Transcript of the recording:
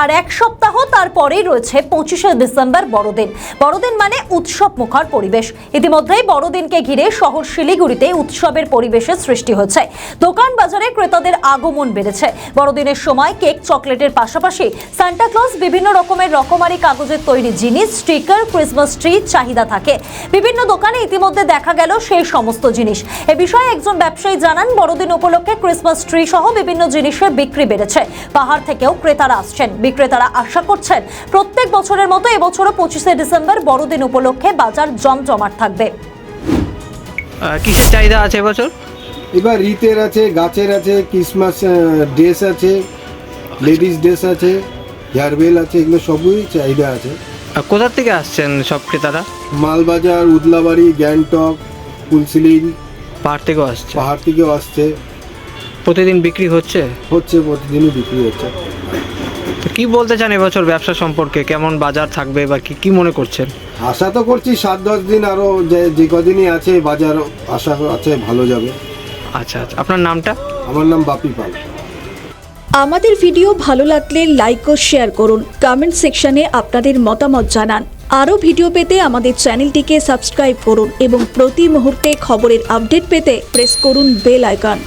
আর এক সপ্তাহ তারপরেই রয়েছে 25শে ডিসেম্বর বড়দিন। বড়দিন মানে উৎসব মুখর পরিবেশ। ইতিমধ্যেই বড়দিনকে ঘিরে শহর শিলিগুড়িতে উৎসবের পরিবেশের সৃষ্টি হচ্ছে। দোকান বাজারে ক্রেতাদের আগমন বেড়েছে। বড়দিনের সময় কেক, চকলেটের পাশাপাশি সান্টা ক্লজ, বিভিন্ন রকমের রকমারি কাগজের তৈরি জিনিস, স্টিকার, ক্রিসমাস ট্রি চাহিদা থাকে। বিভিন্ন দোকানে ইতিমধ্যে দেখা গেল সেই সমস্ত জিনিস। এ বিষয়ে একজন ব্যবসায়ী জানান, বড়দিন উপলক্ষে ক্রিসমাস ট্রি সহ বিভিন্ন জিনিসের বিক্রি বেড়েছে। পাহাড় থেকেও ক্রেতারা আসছেন। বিক্রেতারা আশা করছেন প্রত্যেক বছরের মতো এবছরও 25শে ডিসেম্বর বড়দিন উপলক্ষে বাজার জমজমাট থাকবে। কিসের চাহিদা আছে এবছর? এবার রীতের আছে, গাছের আছে, ক্রিসমাস ড্রেস আছে, লেডিস ড্রেস আছে, হেয়ারবেল আছে, এগুলো সবই চাহিদা আছে। কোথা থেকে আসছেন সব ক্রেতারা? মালবাজার, উদলাবাড়ি, গ্যাংটক, ফুলসিলিং, পাহাড় থেকেও আসছে। পাহাড় থেকেও আসছে। প্রতিদিন বিক্রি হচ্ছে? প্রতিদিনই বিক্রি হচ্ছে। তো কি বলতে চান এবছর ব্যবসা সম্পর্কে? কেমন বাজার থাকবে বা কি মনে করছেন? আশা তো করছি 7-10 দিন আরও যে কদিনই আছে বাজার আশা আছে ভালো যাবে। আচ্ছা আচ্ছা, আপনার নামটা? আমার নাম বাপি পাল। আমাদের ভিডিও ভালো লাগলে লাইক ও শেয়ার করুন। কমেন্ট সেকশনে আপনাদের মতামত জানান। আরও ভিডিও পেতে আমাদের চ্যানেলটিকে সাবস্ক্রাইব করুন এবং প্রতি মুহূর্তে খবরের আপডেট পেতে প্রেস করুন বেল আইকন।